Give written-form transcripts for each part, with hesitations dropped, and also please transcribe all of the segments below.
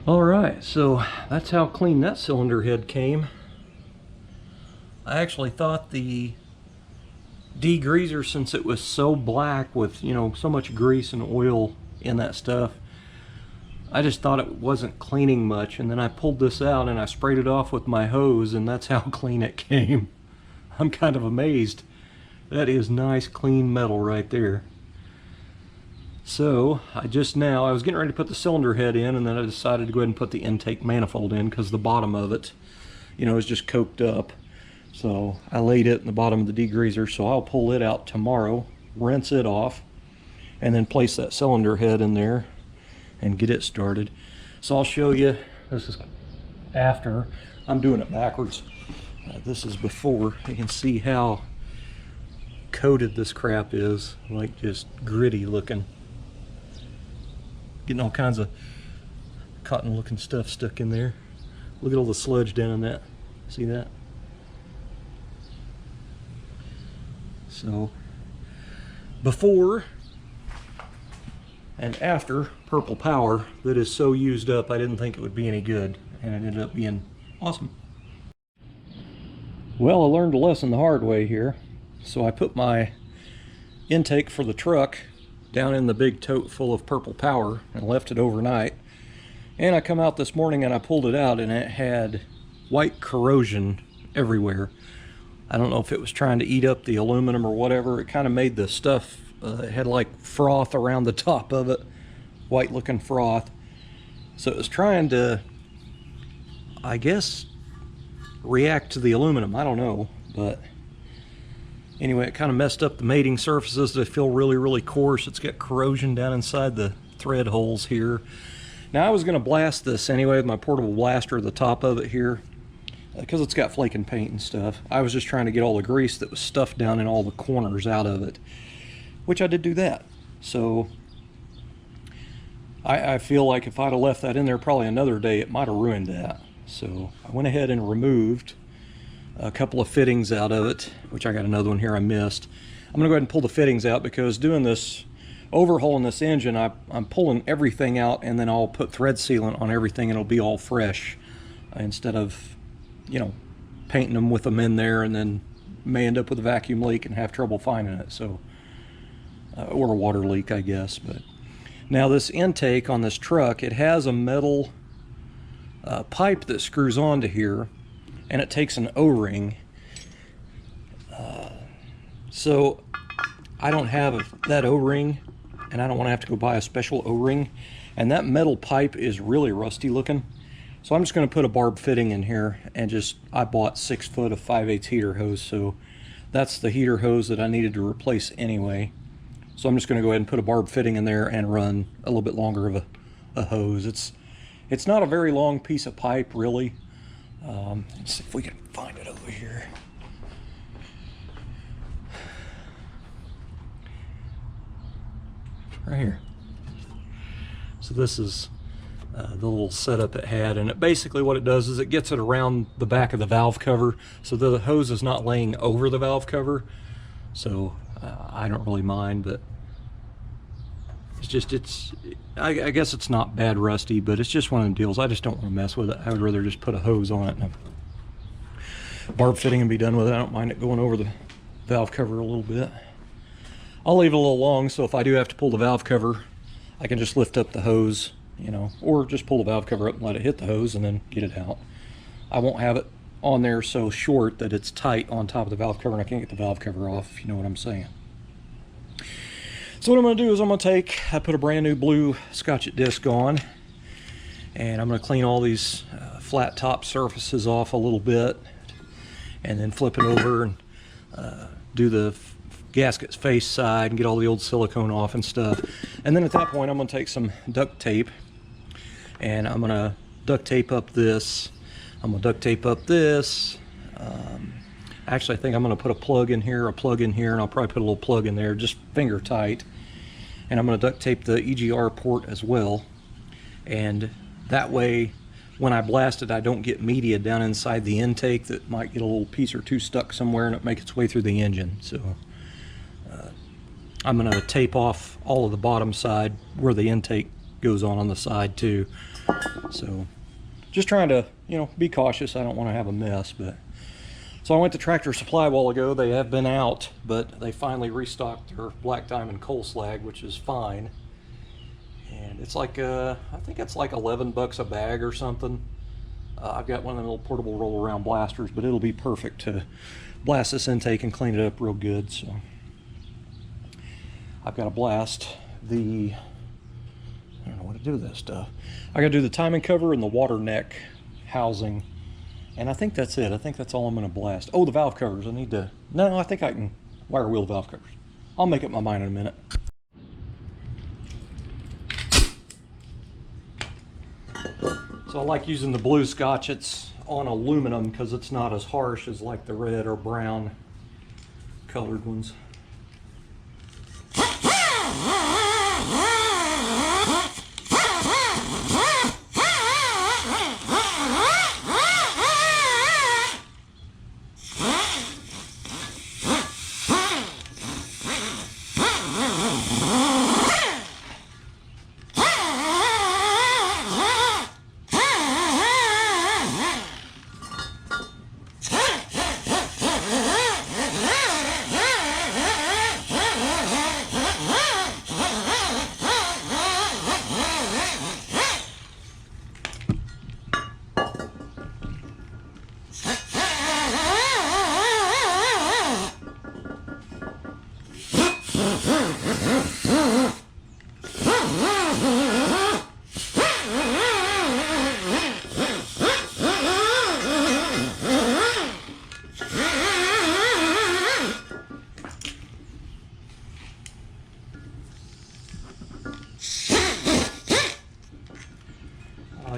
Alright, so that's how clean that cylinder head came. I actually thought the degreaser, since it was so black with, you know, so much grease and oil in that stuff, I just thought it wasn't cleaning much, and then I pulled this out and I sprayed it off with my hose, and that's how clean it came. I'm kind of amazed. That is nice clean metal right there. So I was getting ready to put the cylinder head in, and then I decided to go ahead and put the intake manifold in because the bottom of it, you know, is just coked up. So I laid it in the bottom of the degreaser, so I'll pull it out tomorrow, rinse it off, and then place that cylinder head in there and get it started. So I'll show you, this is after. I'm doing it backwards. This is before. You can see how coated this crap is, like just gritty looking. Getting all kinds of cotton looking stuff stuck in there. Look at all the sludge down in that. See that? So before and after Purple Power that is so used up I didn't think it would be any good, and it ended up being awesome. Well, I learned a lesson the hard way here. So I put my intake for the truck down in the big tote full of Purple Power and left it overnight, and I come out this morning and I pulled it out and it had white corrosion everywhere. I don't know if it was trying to eat up the aluminum or whatever. It kind of made the stuff, it had like froth around the top of it, white looking froth. So it was trying to, I guess, react to the aluminum. I don't know, but anyway, it kind of messed up the mating surfaces. They feel really coarse. It's got corrosion down inside the thread holes here. Now I was going to blast this anyway with my portable blaster at the top of it here, because it's got flaking paint and stuff. I was just trying to get all the grease that was stuffed down in all the corners out of it, which I did do that. So I feel like if I'd have left that in there probably another day, it might have ruined that. So I went ahead and removed a couple of fittings out of it, which I got another one here I missed. I'm gonna go ahead and pull the fittings out because doing this overhaul in this engine, I'm pulling everything out, and then I'll put thread sealant on everything and it'll be all fresh, instead of, you know, painting them with them in there and then may end up with a vacuum leak and have trouble finding it. So or a water leak, I guess. But now this intake on this truck, it has a metal pipe that screws onto here, and it takes an O-ring. So I don't have that O-ring, and I don't want to have to go buy a special O-ring, and that metal pipe is really rusty looking. So I'm just going to put a barb fitting in here, and I bought 6 foot of 5/8 heater hose, so that's the heater hose that I needed to replace anyway. So I'm just going to go ahead and put a barb fitting in there and run a little bit longer of a hose. It's not a very long piece of pipe, really. Let's see if we can find it over here. Right here. So this is the little setup it had, and basically what it does is it gets it around the back of the valve cover, so the hose is not laying over the valve cover. So I don't really mind, but I guess it's not bad rusty, but it's just one of the deals. I just don't want to mess with it. I would rather just put a hose on it and a barb fitting and be done with it. I don't mind it going over the valve cover a little bit. I'll leave it a little long, so if I do have to pull the valve cover, I can just lift up the hose, you know, or just pull the valve cover up and let it hit the hose and then get it out. I won't have it on there so short that it's tight on top of the valve cover and I can't get the valve cover off, if you know what I'm saying. So what I'm going to do is I put a brand new blue Scotch-It disc on, and I'm going to clean all these flat top surfaces off a little bit, and then flip it over and do the gasket's face side and get all the old silicone off and stuff. And then at that point I'm going to take some duct tape, and I'm going to duct tape up this. I'm going to duct tape up this. Actually, I think I'm going to put a plug in here, and I'll probably put a little plug in there, just finger tight. And I'm going to duct tape the EGR port as well. And that way, when I blast it, I don't get media down inside the intake that might get a little piece or two stuck somewhere and it make its way through the engine. So I'm going to tape off all of the bottom side where the intake goes on the side too. So just trying to, you know, be cautious. I don't want to have a mess. But so I went to Tractor Supply a while ago. They have been out, but they finally restocked their Black Diamond coal slag, which is fine. And it's like I think it's like 11 bucks a bag or something. I've got one of the little portable roll around blasters, but it'll be perfect to blast this intake and clean it up real good. So I've got to blast the, I don't know what to do with this stuff. I got to do the timing cover and the water neck housing, and I think that's it. I think that's all I'm going to blast. Oh, the valve covers. I need to, no, I think I can wire wheel the valve covers. I'll make up my mind in a minute. So I like using the blue Scotch. It's on aluminum because it's not as harsh as like the red or brown colored ones.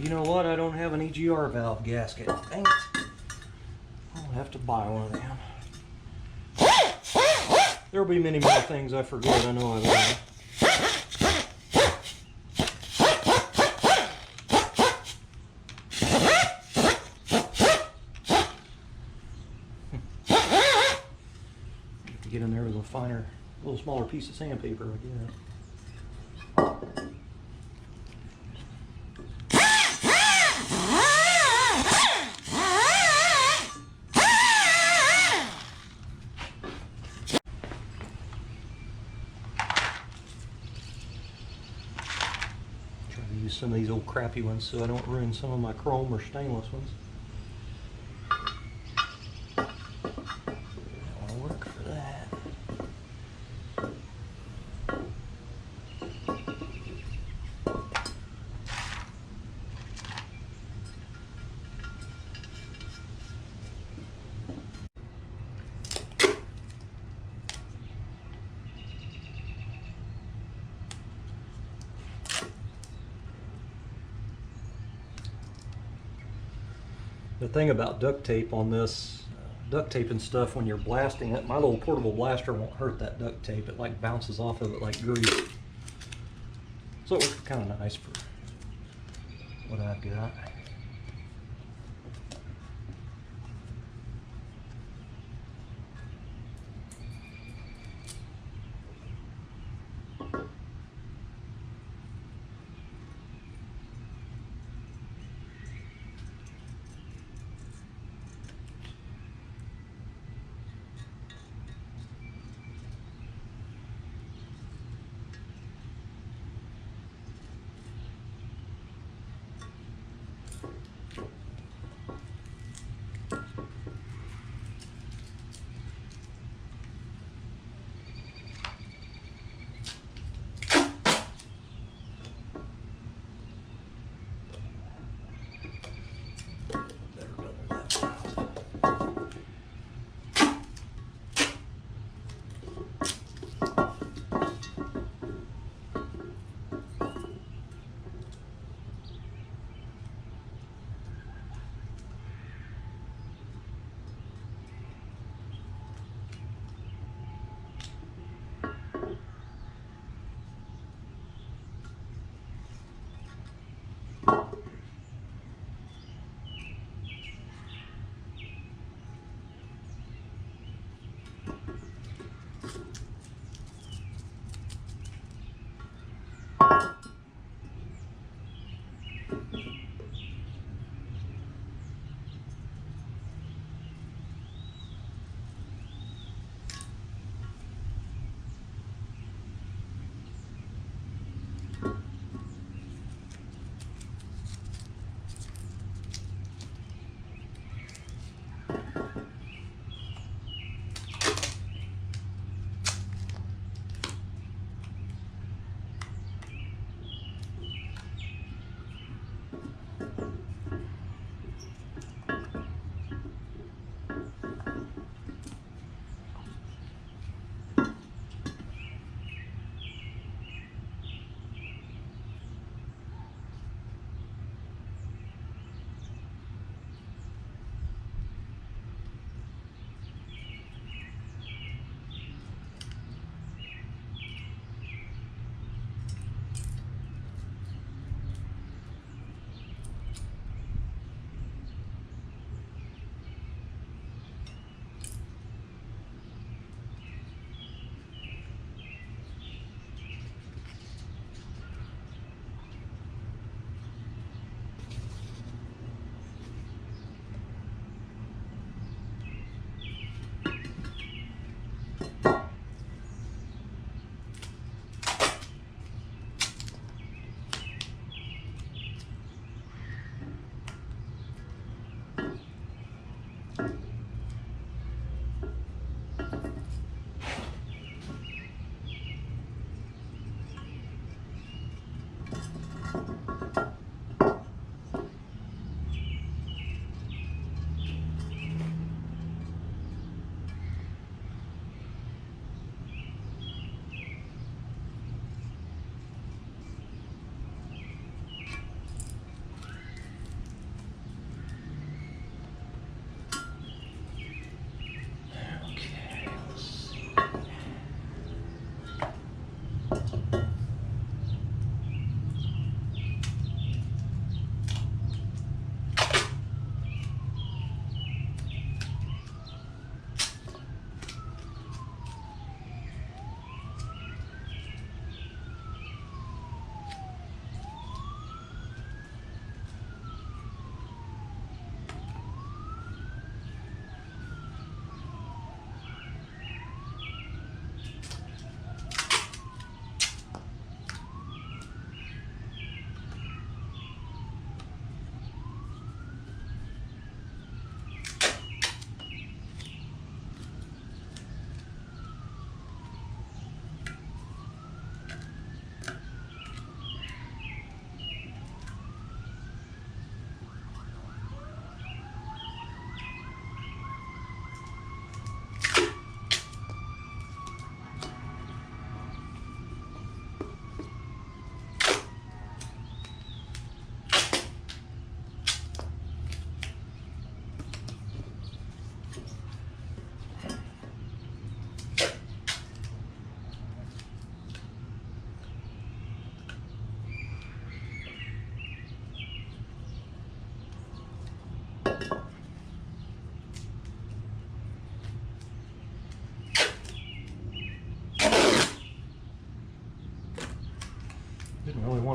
You know what? I don't have an EGR valve gasket. Dang it. I'll have to buy one of them. There'll be many more things I forget. I know I will. Get in there with a finer, a little smaller piece of sandpaper, I guess. Use some of these old crappy ones so I don't ruin some of my chrome or stainless ones. That will work for that. The thing about duct tape on this, duct tape and stuff, when you're blasting it, my little portable blaster won't hurt that duct tape. It like bounces off of it like grease. So it works kind of nice for what I've got.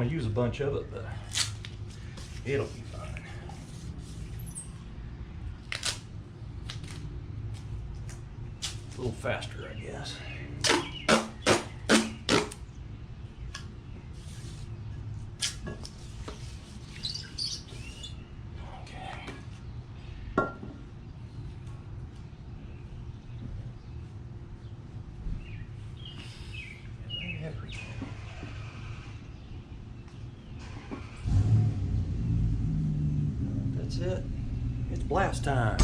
to use a bunch of it, but it'll be fine. A little faster, I guess. That's it. It's blast time.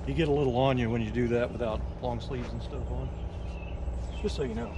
You get a little on you when you do that without long sleeves and stuff on. Just so you know.